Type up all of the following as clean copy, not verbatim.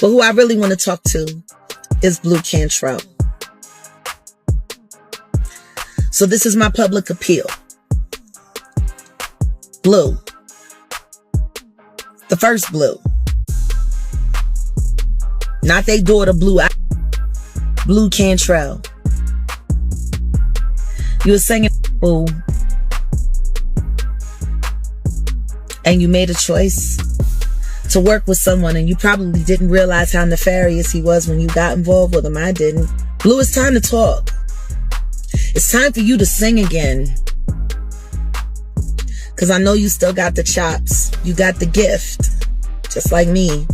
But who I really want to talk to is Blu Cantrell. So this is my public appeal. Blu. The first Blu. Not they daughter Blu. Blu Cantrell. You were singing Boo. And you made a choice to work with someone, and you probably didn't realize how nefarious he was when you got involved with him. I didn't. Blu, it's time to talk. It's time for you to sing again. Because I know you still got the chops. You got the gift. Just like me.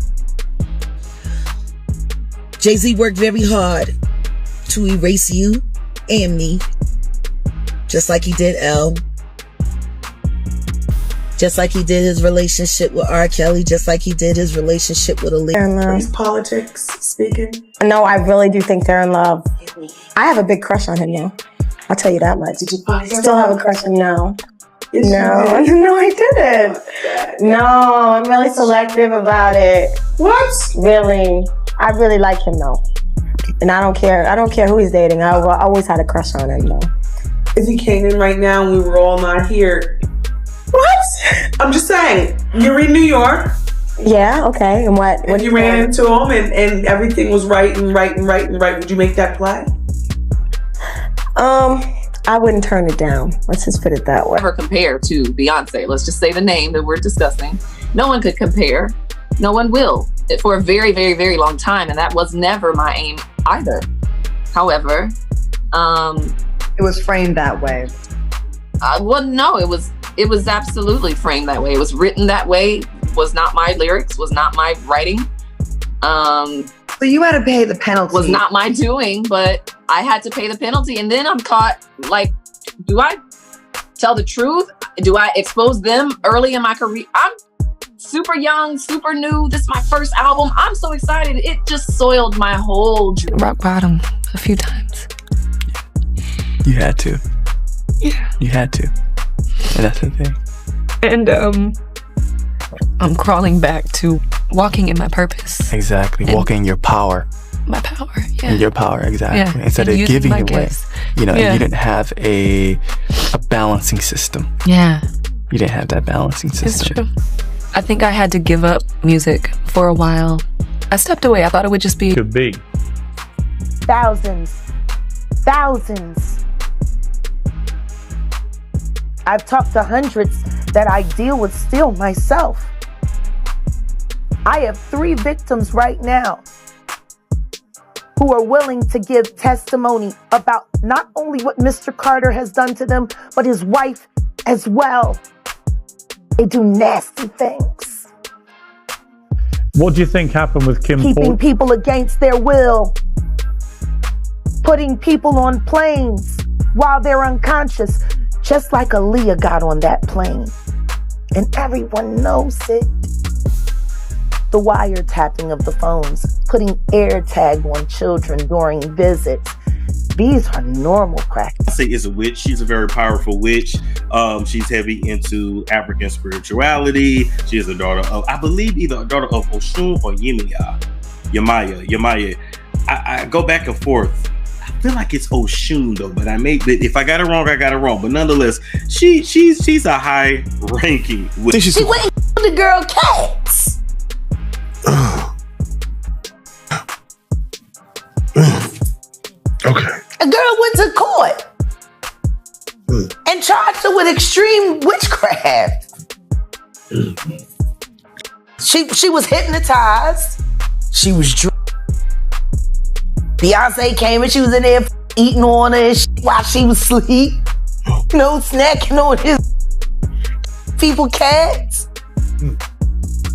Jay-Z worked very hard to erase you and me. Just like he did Elle. Just like he did his relationship with R. Kelly. Just like he did his relationship with Aaliyah. Is politics speaking? No, I really do think they're in love. I have a big crush on him now. I'll tell you that much. Did you still have a crush on him? No. Yes, No, I didn't. No, I'm really selective about it. What? Really. I really like him though. And I don't care who he's dating. I always had a crush on him though. If he came in right now and we were all not here. What? I'm just saying, you're in New York. Yeah, okay. And what If you ran into him and everything was right, would you make that play? I wouldn't turn it down. Let's just put it that way. Never compare to Beyonce. Let's just say the name that we're discussing. No one could compare. No one will. For a very, very, very long time, and that was never my aim either. However, it was framed that way. Well, no, it was absolutely framed that way. It was written that way. Was not my lyrics. Was not my writing. So you had to pay the penalty. Was not my doing, but I had to pay the penalty. And then I'm caught. Like, do I tell the truth? Do I expose them early in my career? I'm super young, super new. This is my first album. I'm so excited. It just soiled my whole rock bottom a few times. You had to. Yeah. You had to. And that's the thing. And I'm crawling back to walking in my purpose. Exactly. Walking your power. My power, yeah. Your power, exactly. Yeah. Instead of giving it away. You know, yeah. You didn't have a balancing system. Yeah. You didn't have that balancing system. It's true. I think I had to give up music for a while. I stepped away. I thought it would just be... Could be. Thousands. I've talked to hundreds that I deal with still myself. I have 3 victims right now who are willing to give testimony about not only what Mr. Carter has done to them, but his wife as well. They do nasty things. What do you think happened with Kim Keeping Ford? people against their will. Putting people on planes while they're unconscious. Just like Aaliyah got on that plane. And everyone knows it. The wiretapping of the phones. Putting air tag on children during visits. These are normal practices. Beyonce is a witch. She's a very powerful witch. She's heavy into African spirituality. She is a daughter of, I believe, either a daughter of Oshun or Yemaya. I go back and forth. I feel like it's Oshun though, but if I got it wrong, I got it wrong. But nonetheless, she's a high-ranking witch. She went and the girl cats. Okay. A girl went to court and charged her with extreme witchcraft. She was hypnotized. She was drunk. Beyonce came and she was in there eating on her while she was asleep. You know, snacking on his people cats.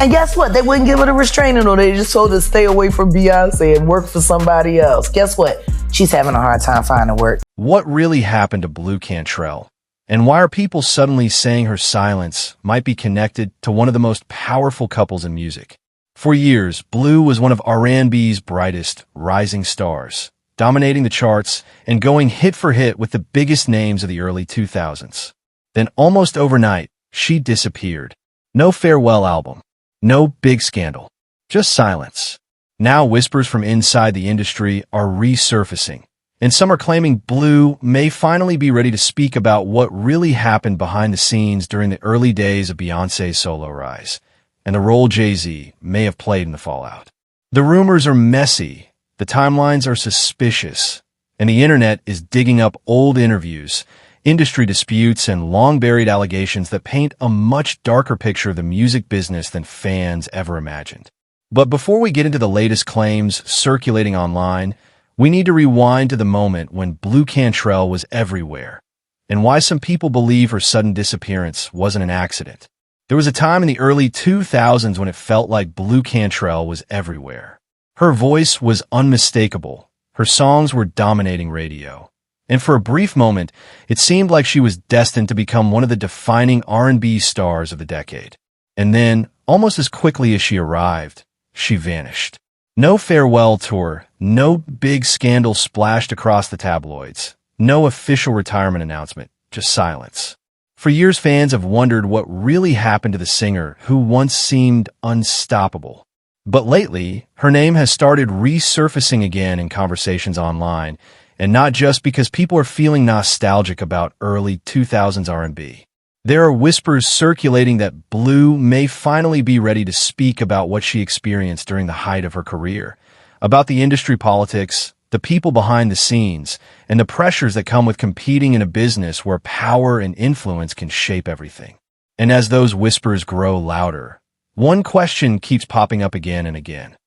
And guess what? They wouldn't give her the restraining order. They just told her to stay away from Beyonce and work for somebody else. Guess what? She's having a hard time finding work. What really happened to Blu Cantrell? And why are people suddenly saying her silence might be connected to one of the most powerful couples in music? For years, Blu was one of R&B's brightest rising stars, dominating the charts and going hit for hit with the biggest names of the early 2000s. Then almost overnight, she disappeared. No farewell album. No big scandal. Just silence. Now whispers from inside the industry are resurfacing, and some are claiming Blue may finally be ready to speak about what really happened behind the scenes during the early days of Beyoncé's solo rise, and the role Jay-Z may have played in the fallout. The rumors are messy, the timelines are suspicious, and the internet is digging up old interviews, industry disputes, and long-buried allegations that paint a much darker picture of the music business than fans ever imagined. But before we get into the latest claims circulating online, we need to rewind to the moment when Blu Cantrell was everywhere, and why some people believe her sudden disappearance wasn't an accident. There was a time in the early 2000s when it felt like Blu Cantrell was everywhere. Her voice was unmistakable, her songs were dominating radio, and for a brief moment, it seemed like she was destined to become one of the defining R&B stars of the decade. And then, almost as quickly as she arrived, she vanished. No farewell tour, no big scandal splashed across the tabloids, no official retirement announcement, just silence. For years, fans have wondered what really happened to the singer who once seemed unstoppable. But lately, her name has started resurfacing again in conversations online, and not just because people are feeling nostalgic about early 2000s R&B. There are whispers circulating that Blue may finally be ready to speak about what she experienced during the height of her career, about the industry politics, the people behind the scenes, and the pressures that come with competing in a business where power and influence can shape everything. And as those whispers grow louder, one question keeps popping up again and again.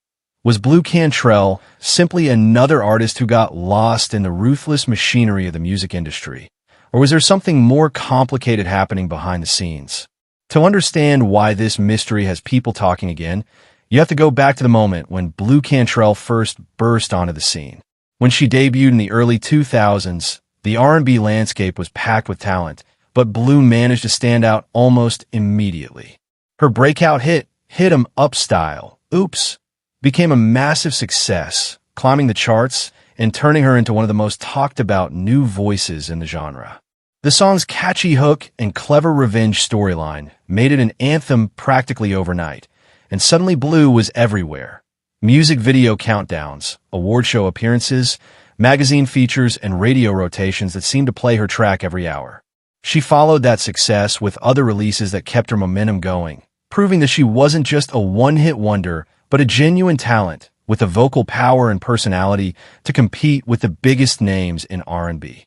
Was Blu Cantrell simply another artist who got lost in the ruthless machinery of the music industry? Or was there something more complicated happening behind the scenes? To understand why this mystery has people talking again, you have to go back to the moment when Blu Cantrell first burst onto the scene. When she debuted in the early 2000s, the R&B landscape was packed with talent, but Blue managed to stand out almost immediately. Her breakout hit, Hit 'Em Up Style, Oops, became a massive success, climbing the charts and turning her into one of the most talked about new voices in the genre. The song's catchy hook and clever revenge storyline made it an anthem practically overnight, and suddenly Blue was everywhere. Music video countdowns, award show appearances, magazine features, and radio rotations that seemed to play her track every hour. She followed that success with other releases that kept her momentum going, proving that she wasn't just a one-hit wonder, but a genuine talent with the vocal power and personality to compete with the biggest names in R&B.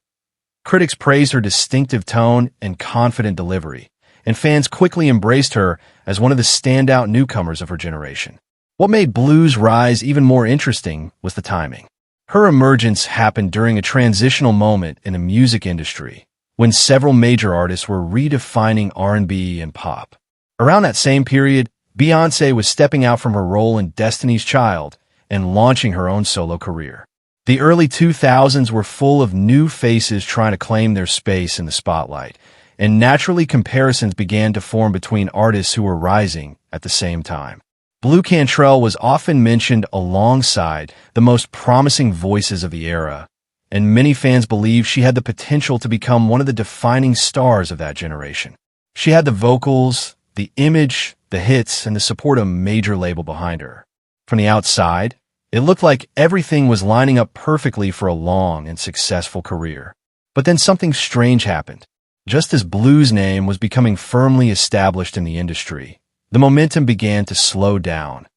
Critics praised her distinctive tone and confident delivery, and fans quickly embraced her as one of the standout newcomers of her generation. What made Blue's rise even more interesting was the timing. Her emergence happened during a transitional moment in the music industry, when several major artists were redefining R&B and pop. Around that same period, Beyoncé was stepping out from her role in Destiny's Child and launching her own solo career. The early 2000s were full of new faces trying to claim their space in the spotlight, and naturally comparisons began to form between artists who were rising at the same time. Blu Cantrell was often mentioned alongside the most promising voices of the era, and many fans believed she had the potential to become one of the defining stars of that generation. She had the vocals, the image, the hits, and the support of a major label behind her. From the outside, it looked like everything was lining up perfectly for a long and successful career. But then something strange happened. Just as Blue's name was becoming firmly established in the industry, the momentum began to slow down,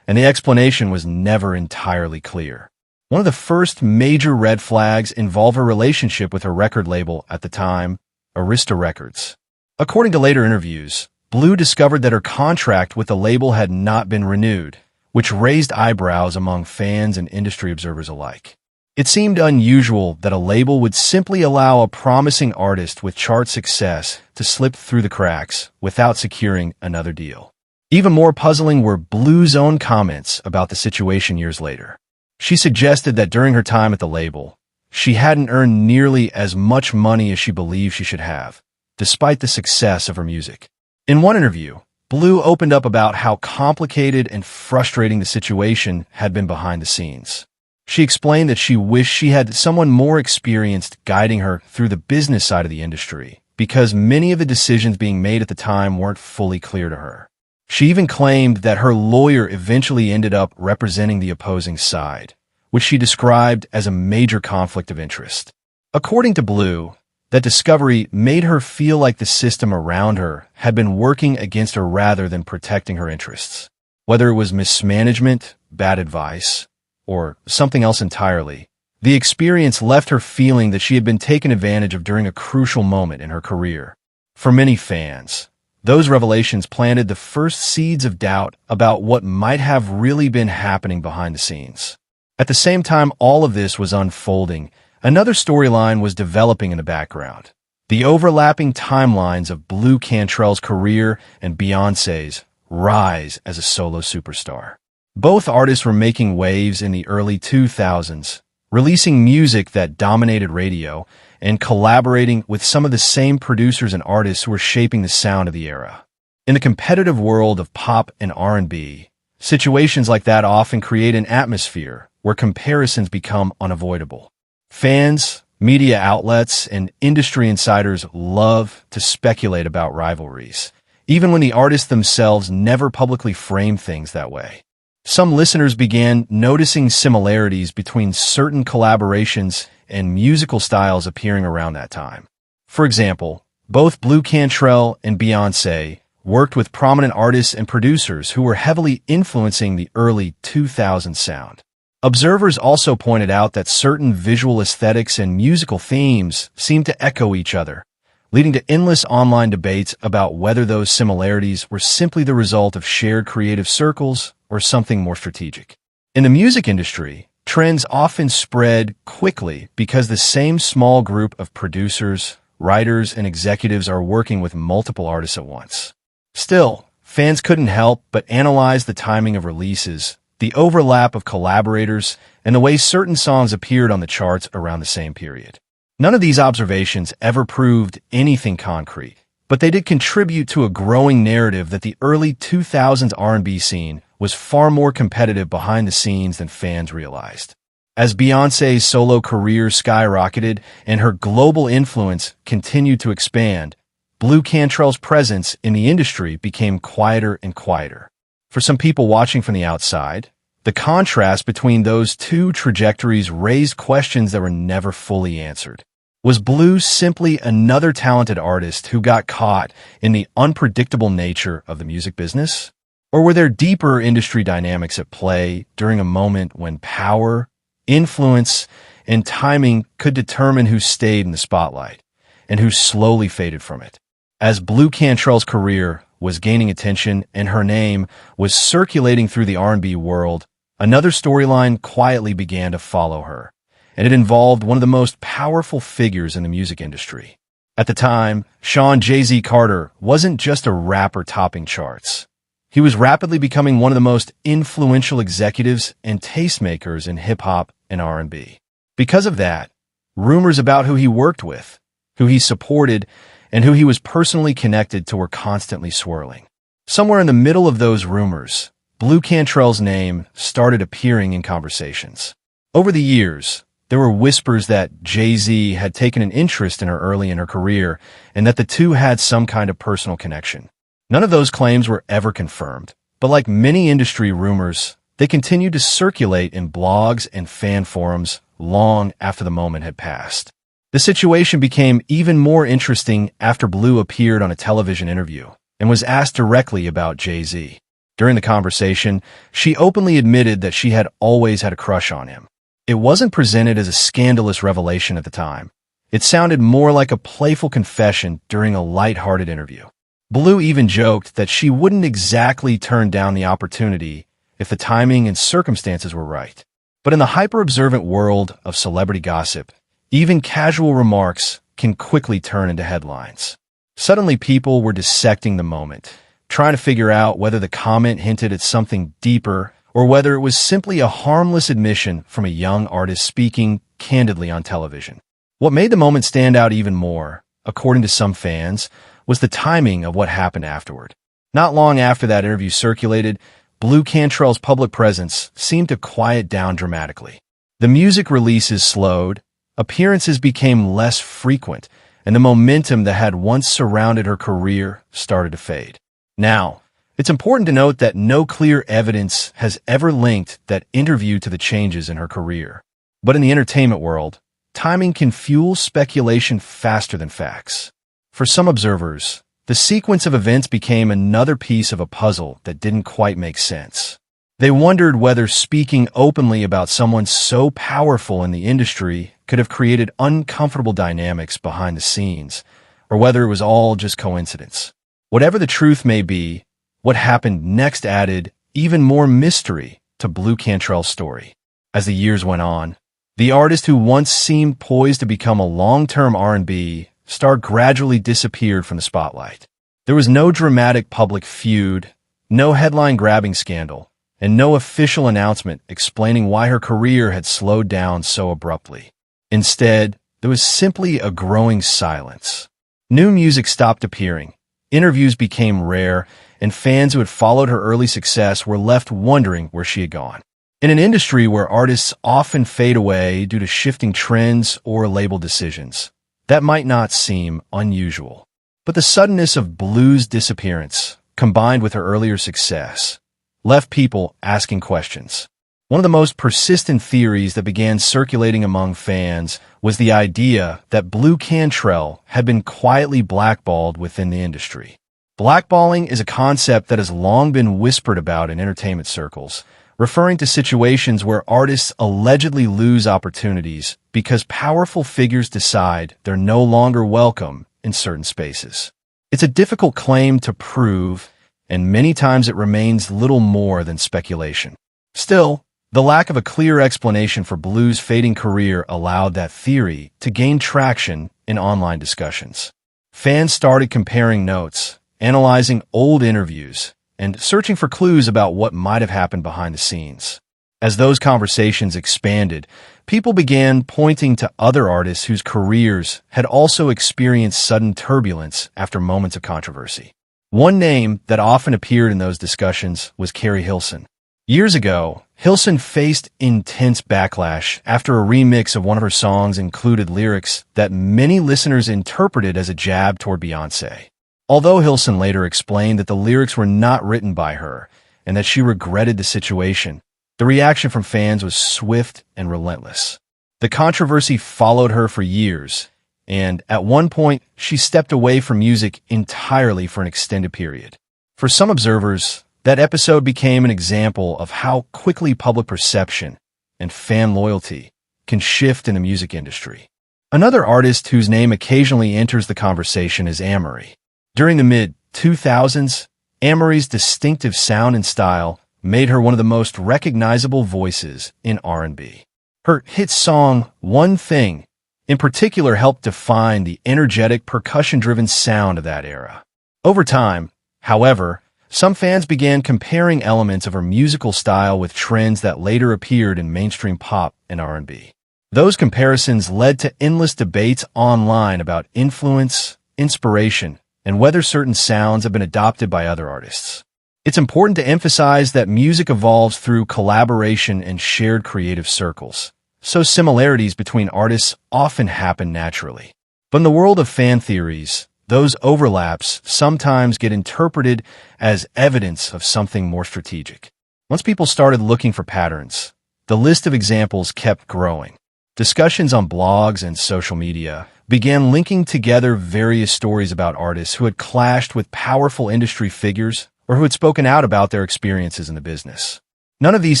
and the explanation was never entirely clear. One of the first major red flags involved her relationship with her record label at the time, Arista Records. According to later interviews, Blu discovered that her contract with the label had not been renewed, which raised eyebrows among fans and industry observers alike. It seemed unusual that a label would simply allow a promising artist with chart success to slip through the cracks without securing another deal. Even more puzzling were Blue's own comments about the situation years later. She suggested that during her time at the label, she hadn't earned nearly as much money as she believed she should have, despite the success of her music. In one interview, Blu opened up about how complicated and frustrating the situation had been behind the scenes. She explained that she wished she had someone more experienced guiding her through the business side of the industry, because many of the decisions being made at the time weren't fully clear to her. She even claimed that her lawyer eventually ended up representing the opposing side, which she described as a major conflict of interest. According to Blue, that discovery made her feel like the system around her had been working against her rather than protecting her interests. Whether it was mismanagement, bad advice, or something else entirely, the experience left her feeling that she had been taken advantage of during a crucial moment in her career. For many fans, those revelations planted the first seeds of doubt about what might have really been happening behind the scenes. At the same time all of this was unfolding, another storyline was developing in the background. The overlapping timelines of Blu Cantrell's career and Beyoncé's rise as a solo superstar. Both artists were making waves in the early 2000s, releasing music that dominated radio and collaborating with some of the same producers and artists who were shaping the sound of the era. In the competitive world of pop and R&B, situations like that often create an atmosphere where comparisons become unavoidable. Fans, media outlets, and industry insiders love to speculate about rivalries, even when the artists themselves never publicly frame things that way. Some listeners began noticing similarities between certain collaborations and musical styles appearing around that time. For example, both Blu Cantrell and Beyoncé worked with prominent artists and producers who were heavily influencing the early 2000s sound. Observers also pointed out that certain visual aesthetics and musical themes seemed to echo each other, leading to endless online debates about whether those similarities were simply the result of shared creative circles or something more strategic. In the music industry, trends often spread quickly because the same small group of producers, writers, and executives are working with multiple artists at once. Still, fans couldn't help but analyze the timing of releases, the overlap of collaborators, and the way certain songs appeared on the charts around the same period. None of these observations ever proved anything concrete, but they did contribute to a growing narrative that the early 2000s R&B scene was far more competitive behind the scenes than fans realized. As Beyoncé's solo career skyrocketed and her global influence continued to expand, Blu Cantrell's presence in the industry became quieter and quieter. For some people watching from the outside, the contrast between those two trajectories raised questions that were never fully answered. Was Blu simply another talented artist who got caught in the unpredictable nature of the music business? Or were there deeper industry dynamics at play during a moment when power, influence, and timing could determine who stayed in the spotlight and who slowly faded from it? As Blu Cantrell's career was gaining attention and her name was circulating through the R&B world, another storyline quietly began to follow her, and it involved one of the most powerful figures in the music industry. At the time, Sean Jay-Z Carter wasn't just a rapper topping charts. He was rapidly becoming one of the most influential executives and tastemakers in hip-hop and R&B. Because of that, rumors about who he worked with, who he supported, and who he was personally connected to were constantly swirling. Somewhere in the middle of those rumors, Blu Cantrell's name started appearing in conversations. Over the years, there were whispers that Jay-Z had taken an interest in her early in her career and that the two had some kind of personal connection. None of those claims were ever confirmed, but like many industry rumors, they continued to circulate in blogs and fan forums long after the moment had passed. The situation became even more interesting after Blu appeared on a television interview and was asked directly about Jay-Z. During the conversation, she openly admitted that she had always had a crush on him. It wasn't presented as a scandalous revelation at the time. It sounded more like a playful confession during a lighthearted interview. Blu even joked that she wouldn't exactly turn down the opportunity if the timing and circumstances were right. But in the hyper-observant world of celebrity gossip, even casual remarks can quickly turn into headlines. Suddenly people were dissecting the moment, trying to figure out whether the comment hinted at something deeper or whether it was simply a harmless admission from a young artist speaking candidly on television. What made the moment stand out even more, according to some fans, was the timing of what happened afterward. Not long after that interview circulated, Blu Cantrell's public presence seemed to quiet down dramatically. The music releases slowed, appearances became less frequent, and the momentum that had once surrounded her career started to fade. Now, It's important to note that no clear evidence has ever linked that interview to the changes in her career. But in the entertainment world, timing can fuel speculation faster than facts. For some observers, the sequence of events became another piece of a puzzle that didn't quite make sense. They wondered whether speaking openly about someone so powerful in the industry could have created uncomfortable dynamics behind the scenes, or whether it was all just coincidence. Whatever the truth may be, what happened next added even more mystery to Blu Cantrell's story. As the years went on, the artist who once seemed poised to become a long-term R&B star gradually disappeared from the spotlight. There was no dramatic public feud, no headline-grabbing scandal, and no official announcement explaining why her career had slowed down so abruptly. Instead, there was simply a growing silence. New music stopped appearing, interviews became rare, and fans who had followed her early success were left wondering where she had gone. In an industry where artists often fade away due to shifting trends or label decisions, that might not seem unusual. But the suddenness of Blu's disappearance, combined with her earlier success, left people asking questions. One of the most persistent theories that began circulating among fans was the idea that Blu Cantrell had been quietly blackballed within the industry. Blackballing is a concept that has long been whispered about in entertainment circles, referring to situations where artists allegedly lose opportunities because powerful figures decide they're no longer welcome in certain spaces. It's a difficult claim to prove, and many times it remains little more than speculation. Still, the lack of a clear explanation for Blu's fading career allowed that theory to gain traction in online discussions. Fans started comparing notes, analyzing old interviews, and searching for clues about what might have happened behind the scenes. As those conversations expanded, people began pointing to other artists whose careers had also experienced sudden turbulence after moments of controversy. One name that often appeared in those discussions was Carrie Hilson. Years ago, Hilson faced intense backlash after a remix of one of her songs included lyrics that many listeners interpreted as a jab toward Beyoncé. Although Hilson later explained that the lyrics were not written by her and that she regretted the situation, the reaction from fans was swift and relentless. The controversy followed her for years, and at one point, she stepped away from music entirely for an extended period. For some observers, that episode became an example of how quickly public perception and fan loyalty can shift in the music industry. Another artist whose name occasionally enters the conversation is Amerie. During the mid-2000s, Amerie's distinctive sound and style made her one of the most recognizable voices in R&B. Her hit song, One Thing, in particular helped define the energetic, percussion-driven sound of that era. Over time, however, some fans began comparing elements of her musical style with trends that later appeared in mainstream pop and R&B. Those comparisons led to endless debates online about influence, inspiration, and whether certain sounds have been adopted by other artists. It's important to emphasize that music evolves through collaboration and shared creative circles, so similarities between artists often happen naturally. But in the world of fan theories, those overlaps sometimes get interpreted as evidence of something more strategic. Once people started looking for patterns, the list of examples kept growing. Discussions on blogs and social media began linking together various stories about artists who had clashed with powerful industry figures or who had spoken out about their experiences in the business. None of these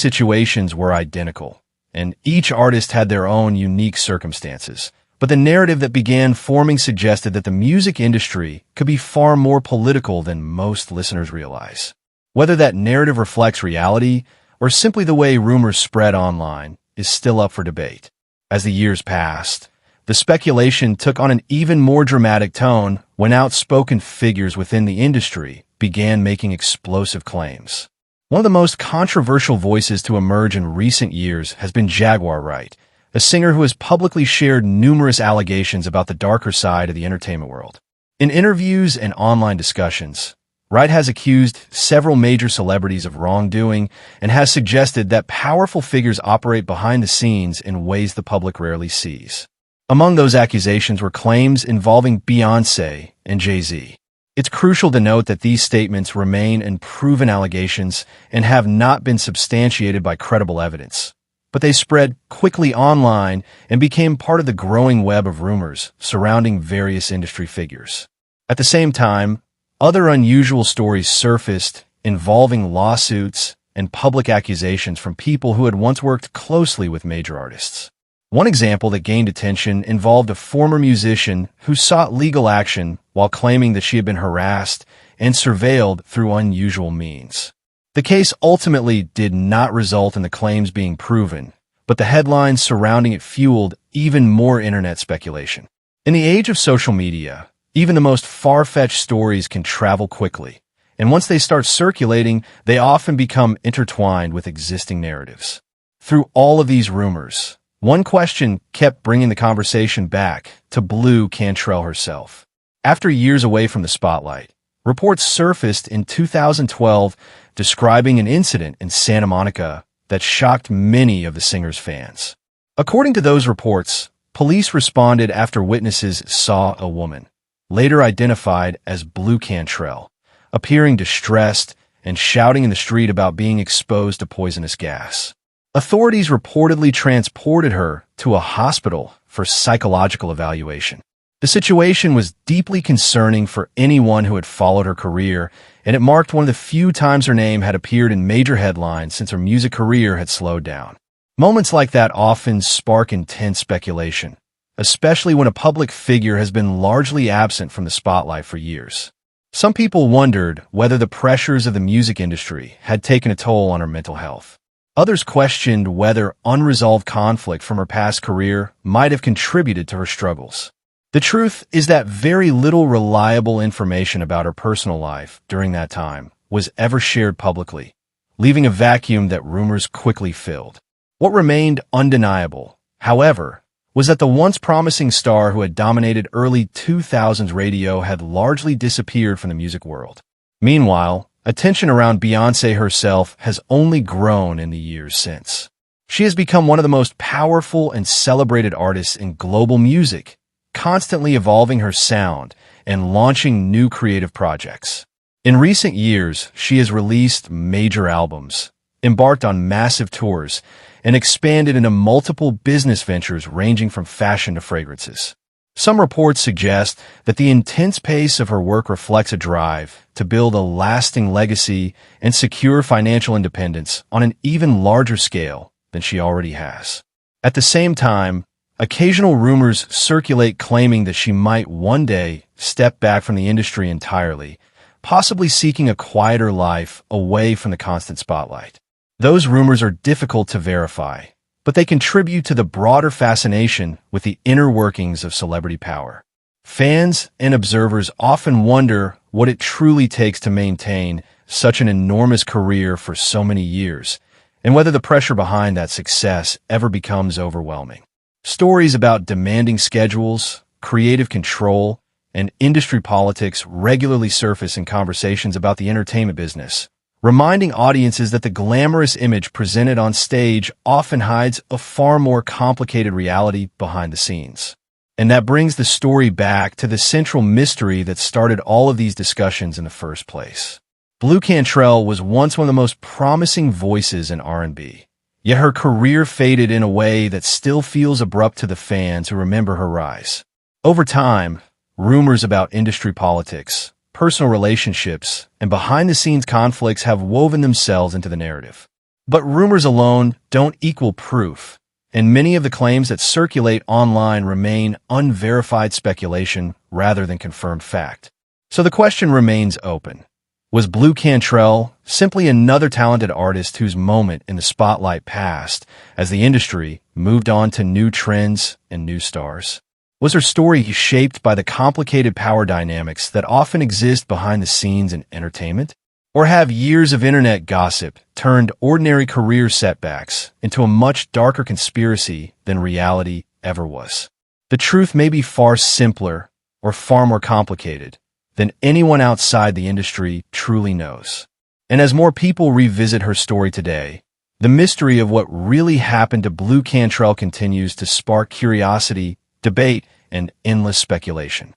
situations were identical, and each artist had their own unique circumstances. But the narrative that began forming suggested that the music industry could be far more political than most listeners realize. Whether that narrative reflects reality or simply the way rumors spread online is still up for debate. As the years passed, the speculation took on an even more dramatic tone when outspoken figures within the industry began making explosive claims. One of the most controversial voices to emerge in recent years has been Jaguar Wright, a singer who has publicly shared numerous allegations about the darker side of the entertainment world. In interviews and online discussions, Wright has accused several major celebrities of wrongdoing and has suggested that powerful figures operate behind the scenes in ways the public rarely sees. Among those accusations were claims involving Beyoncé and Jay-Z. It's crucial to note that these statements remain unproven allegations and have not been substantiated by credible evidence. But they spread quickly online and became part of the growing web of rumors surrounding various industry figures. At the same time, other unusual stories surfaced involving lawsuits and public accusations from people who had once worked closely with major artists. One example that gained attention involved a former musician who sought legal action while claiming that she had been harassed and surveilled through unusual means. The case ultimately did not result in the claims being proven, but the headlines surrounding it fueled even more internet speculation. In the age of social media, even the most far-fetched stories can travel quickly, and once they start circulating, they often become intertwined with existing narratives. Through all of these rumors, one question kept bringing the conversation back to Blu Cantrell herself. After years away from the spotlight, reports surfaced in 2012 describing an incident in Santa Monica that shocked many of the singer's fans. According to those reports, police responded after witnesses saw a woman, later identified as Blu Cantrell, appearing distressed and shouting in the street about being exposed to poisonous gas. Authorities reportedly transported her to a hospital for psychological evaluation. The situation was deeply concerning for anyone who had followed her career, and it marked one of the few times her name had appeared in major headlines since her music career had slowed down. Moments like that often spark intense speculation, especially when a public figure has been largely absent from the spotlight for years. Some people wondered whether the pressures of the music industry had taken a toll on her mental health. Others questioned whether unresolved conflict from her past career might have contributed to her struggles. The truth is that very little reliable information about her personal life during that time was ever shared publicly, leaving a vacuum that rumors quickly filled. What remained undeniable, however, was that the once promising star who had dominated early 2000s radio had largely disappeared from the music world. Meanwhile, attention around Beyoncé herself has only grown in the years since. She has become one of the most powerful and celebrated artists in global music, constantly evolving her sound and launching new creative projects. In recent years, she has released major albums, embarked on massive tours, and expanded into multiple business ventures ranging from fashion to fragrances. Some reports suggest that the intense pace of her work reflects a drive to build a lasting legacy and secure financial independence on an even larger scale than she already has. At the same time, occasional rumors circulate claiming that she might one day step back from the industry entirely, possibly seeking a quieter life away from the constant spotlight. Those rumors are difficult to verify, but they contribute to the broader fascination with the inner workings of celebrity power. Fans and observers often wonder what it truly takes to maintain such an enormous career for so many years, and whether the pressure behind that success ever becomes overwhelming. Stories about demanding schedules, creative control, and industry politics regularly surface in conversations about the entertainment business, reminding audiences that the glamorous image presented on stage often hides a far more complicated reality behind the scenes. And that brings the story back to the central mystery that started all of these discussions in the first place. Blu Cantrell was once one of the most promising voices in R&B, yet her career faded in a way that still feels abrupt to the fans who remember her rise. Over time, rumors about industry politics, personal relationships, and behind-the-scenes conflicts have woven themselves into the narrative. But rumors alone don't equal proof, and many of the claims that circulate online remain unverified speculation rather than confirmed fact. So the question remains open. Was Blu Cantrell simply another talented artist whose moment in the spotlight passed as the industry moved on to new trends and new stars? Was her story shaped by the complicated power dynamics that often exist behind the scenes in entertainment? Or have years of internet gossip turned ordinary career setbacks into a much darker conspiracy than reality ever was? The truth may be far simpler or far more complicated than anyone outside the industry truly knows. And as more people revisit her story today, the mystery of what really happened to Blu Cantrell continues to spark curiosity, debate, and endless speculation.